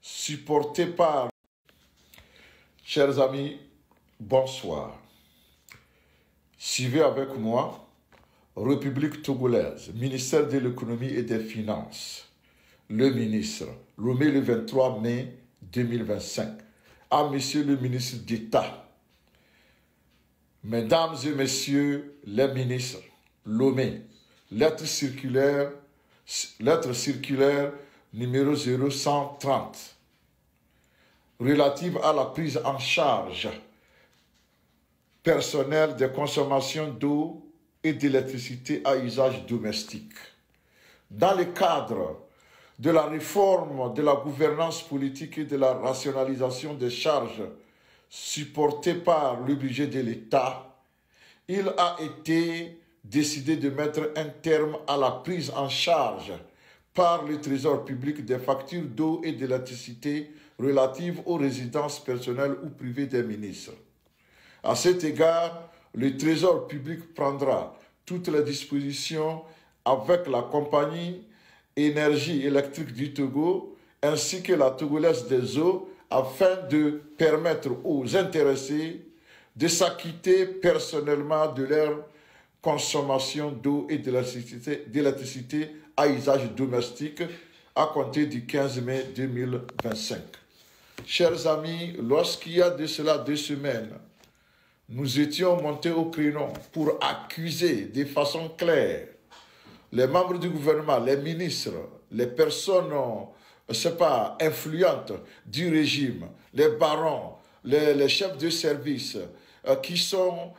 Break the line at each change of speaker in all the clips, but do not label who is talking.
supportés par... Chers amis, bonsoir. Suivez avec moi, République togolaise, ministère de l'économie et des finances. Le ministre, nommé le 23 mai 2025, à Monsieur le ministre d'État. Mesdames et messieurs les ministres, Lomé, lettre circulaire numéro 0130, relative à la prise en charge personnelle des consommations d'eau et d'électricité à usage domestique. Dans le cadre de la réforme de la gouvernance politique et de la rationalisation des charges supportées par le budget de l'État, il a été décidé de mettre un terme à la prise en charge par le Trésor public des factures d'eau et d'électricité relatives aux résidences personnelles ou privées des ministres. À cet égard, le Trésor public prendra toutes les dispositions avec la compagnie Énergie électrique du Togo ainsi que la Togolaise des eaux afin de permettre aux intéressés de s'acquitter personnellement de leur consommation d'eau et d'électricité à usage domestique à compter du 15 mai 2025. Chers amis, lorsqu'il y a de cela 2 semaines, nous étions montés au créneau pour accuser de façon claire les membres du gouvernement, les ministres, les personnes, influentes du régime, les barons, les chefs de service qui sont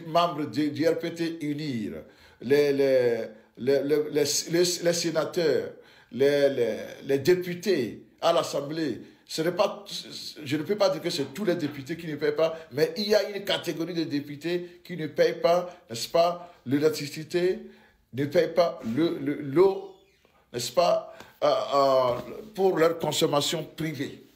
membres du RPT UNIR, les sénateurs, les députés à l'Assemblée. Je ne peux pas dire que c'est tous les députés qui ne payent pas, mais il y a une catégorie de députés qui ne payent pas, n'est-ce pas, l'électricité, ne payent pas l'eau, n'est-ce pas, pour leur consommation privée.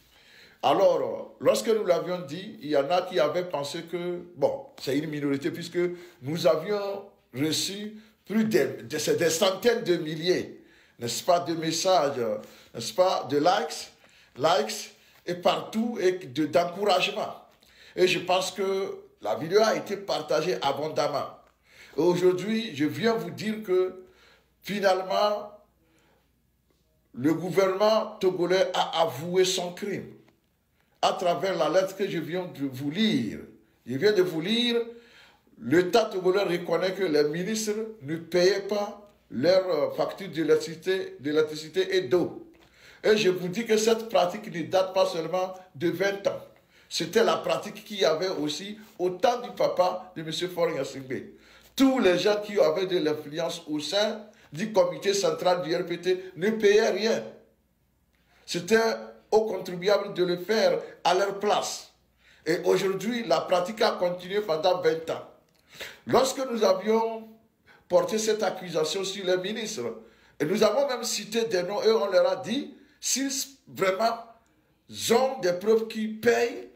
Alors, lorsque nous l'avions dit, il y en a qui avaient pensé que, bon, c'est une minorité puisque nous avions reçu des centaines de milliers, n'est-ce pas, de messages, n'est-ce pas, de likes et partout et d'encouragement. Et je pense que la vidéo a été partagée abondamment. Et aujourd'hui, je viens vous dire que finalement, le gouvernement togolais a avoué son crime à travers la lettre que je viens de vous lire. Je viens de vous lire, l'État togolais reconnaît que les ministres ne payaient pas leurs factures d'électricité et d'eau. Et je vous dis que cette pratique ne date pas seulement de 20 ans. C'était la pratique qu'il y avait aussi au temps du papa de M. Faure Gnassingbé. Tous les gens qui avaient de l'influence au sein du comité central du RPT ne payaient rien. C'était aux contribuables de le faire à leur place. Et aujourd'hui, la pratique a continué pendant 20 ans. Lorsque nous avions porté cette accusation sur les ministres, et nous avons même cité des noms, et on leur a dit, s'ils vraiment ont des preuves qu'ils payent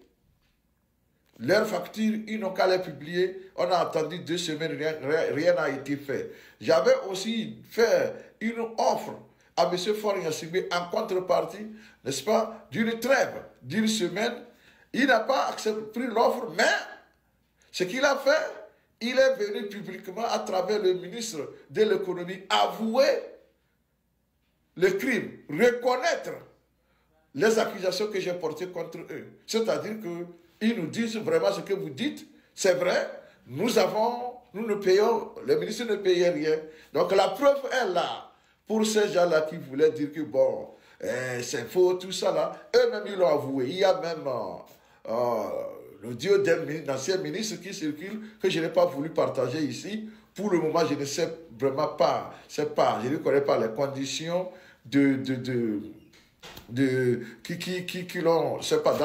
leurs factures, ils n'ont qu'à les publier. On a attendu 2 semaines, rien n'a été fait. J'avais aussi fait une offre à M. Faure Gnassingbé en contrepartie, n'est-ce pas, d'une trêve d'1 semaine. Il n'a pas accepté l'offre, mais ce qu'il a fait, il est venu publiquement à travers le ministre de l'économie avouer le crime, reconnaître les accusations que j'ai portées contre eux. C'est-à-dire qu'ils nous disent vraiment ce que vous dites, c'est vrai, nous ne payons, les ministres ne payaient rien. Donc la preuve est là. Pour ces gens-là qui voulaient dire que bon, c'est faux, tout ça là, eux-mêmes ils l'ont avoué. Il y a même l'audio d'un ancien ministre qui circule, que je n'ai pas voulu partager ici. Pour le moment, je ne sais vraiment pas, je ne connais pas les conditions dans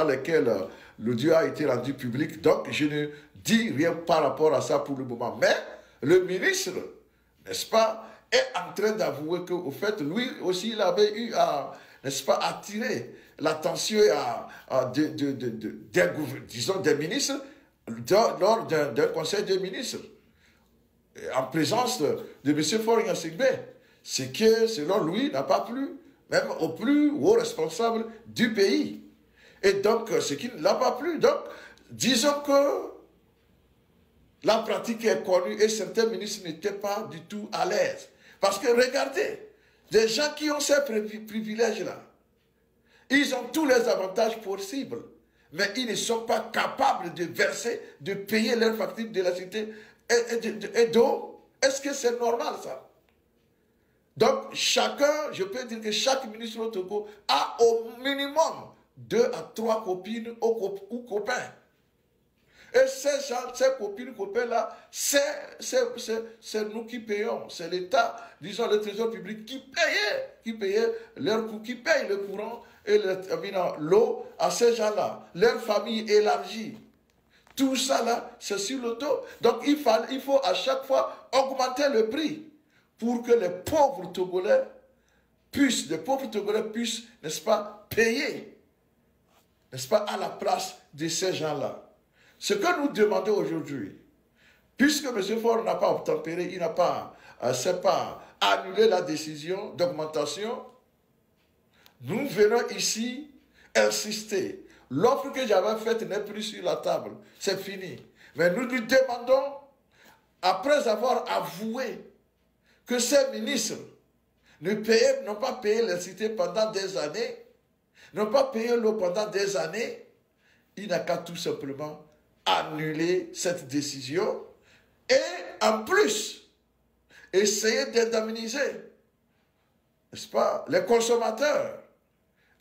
lesquelles l'audio a été rendu public. Donc, je ne dis rien par rapport à ça pour le moment. Mais le ministre, n'est-ce pas, est en train d'avouer qu'au fait, lui aussi, il avait eu à, n'est-ce pas, attirer l'attention des ministres lors d'un conseil des ministres, en présence de M. Faure Gnassingbé. Ce qui, selon lui, n'a pas plu. même au plus haut responsable du pays. Et donc, ce qui ne l'a pas plu. Donc, disons que la pratique est connue et certains ministres n'étaient pas du tout à l'aise. Parce que regardez, des gens qui ont ces privilèges-là, ils ont tous les avantages possibles, mais ils ne sont pas capables de verser, de payer leurs factures d'électricité et d'eau. Est-ce que c'est normal ça? Donc chacun, je peux dire que chaque ministre au Togo a au minimum 2 à 3 copines ou copains. Et ces gens, ces copines, copains-là, c'est nous qui payons. C'est l'État, disons le trésor public, qui payait leur coût, qui paye le courant et l'eau à ces gens-là. Leur famille élargie. Tout ça là, c'est sur le dos. Donc il faut à chaque fois augmenter le prix pour que les pauvres Togolais puissent, n'est-ce pas, payer, n'est-ce pas, à la place de ces gens-là. Ce que nous demandons aujourd'hui, puisque M. Faure n'a pas obtempéré, il n'a pas, annulé la décision d'augmentation, nous venons ici insister. L'offre que j'avais faite n'est plus sur la table, c'est fini. Mais nous lui demandons, après avoir avoué que ces ministres n'ont pas payé l'électricité pendant des années, n'ont pas payé l'eau pendant des années, il n'a qu'à tout simplement annuler cette décision et en plus essayer d'indemniser, n'est-ce pas, les consommateurs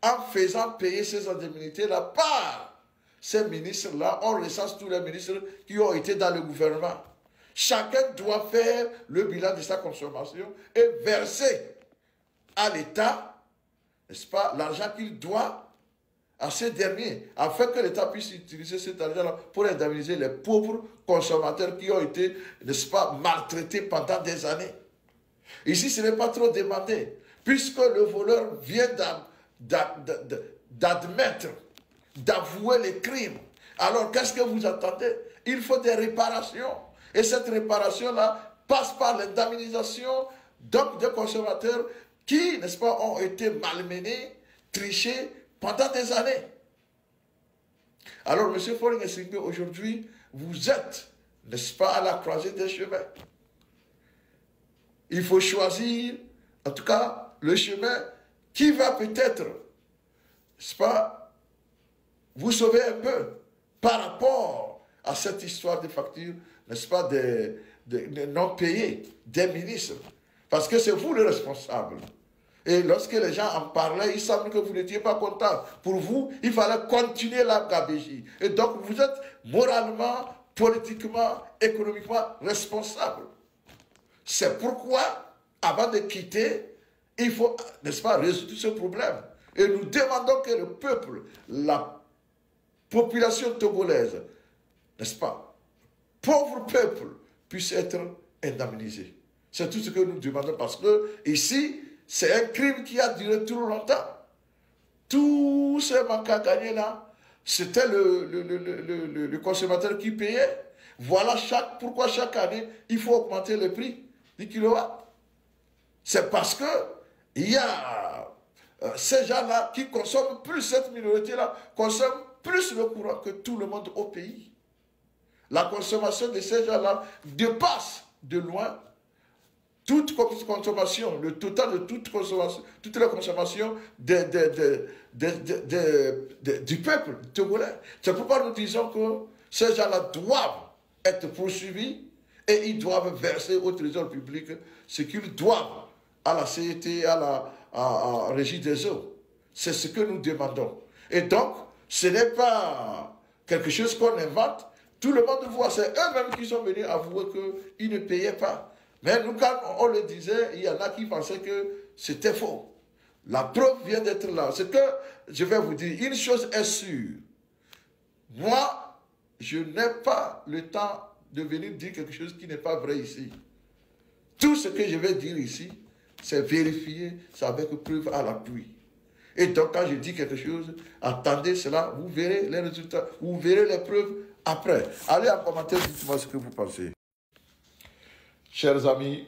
en faisant payer ces indemnités-là par ces ministres-là. On recense tous les ministres qui ont été dans le gouvernement. Chacun doit faire le bilan de sa consommation et verser à l'État, n'est-ce pas, l'argent qu'il doit à ces derniers, afin que l'État puisse utiliser cet argent-là pour indemniser les pauvres consommateurs qui ont été, n'est-ce pas, maltraités pendant des années. Ici, ce n'est pas trop demandé, puisque le voleur vient d'admettre, d'avouer les crimes. Alors, qu'est-ce que vous attendez? Il faut des réparations. Et cette réparation-là passe par l'indemnisation donc des consommateurs qui, n'est-ce pas, ont été malmenés, trichés, pendant des années. Alors, M. Faure-Gnassingbe, aujourd'hui, vous êtes, n'est-ce pas, à la croisée des chemins. Il faut choisir, en tout cas, le chemin qui va peut-être, n'est-ce pas, vous sauver un peu par rapport à cette histoire de factures, n'est-ce pas, de non payés des ministres. Parce que c'est vous le responsable. Et lorsque les gens en parlaient, il semble que vous n'étiez pas content. Pour vous, il fallait continuer la gabégie. Et donc, vous êtes moralement, politiquement, économiquement responsable. C'est pourquoi, avant de quitter, il faut, n'est-ce pas, résoudre ce problème. Et nous demandons que le peuple, la population togolaise, n'est-ce pas, pauvre peuple, puisse être indemnisé. C'est tout ce que nous demandons parce que ici, c'est un crime qui a duré trop longtemps. Tous ces manques à gagner là, c'était le consommateur qui payait. Voilà pourquoi chaque année, il faut augmenter le prix du kilowatt. C'est parce que il y a ces gens-là qui consomment plus, cette minorité-là, consomment plus le courant que tout le monde au pays. La consommation de ces gens-là dépasse de loin toute consommation, le total de toute consommation, toute la consommation du peuple togolais. C'est pourquoi nous disons que ces gens-là doivent être poursuivis et ils doivent verser au trésor public ce qu'ils doivent à la CET, à la Régie des eaux. C'est ce que nous demandons. Et donc, ce n'est pas quelque chose qu'on invente. Tout le monde voit, c'est eux-mêmes qui sont venus avouer qu'ils ne payaient pas. Mais nous, quand on le disait, il y en a qui pensaient que c'était faux. La preuve vient d'être là. C'est que, je vais vous dire, une chose est sûre. Moi, je n'ai pas le temps de venir dire quelque chose qui n'est pas vrai ici. Tout ce que je vais dire ici, c'est vérifier, c'est avec preuve à l'appui. Et donc, quand je dis quelque chose, attendez cela, vous verrez les résultats, vous verrez les preuves après. Allez en commentaire, dites-moi ce que vous pensez. Chers amis,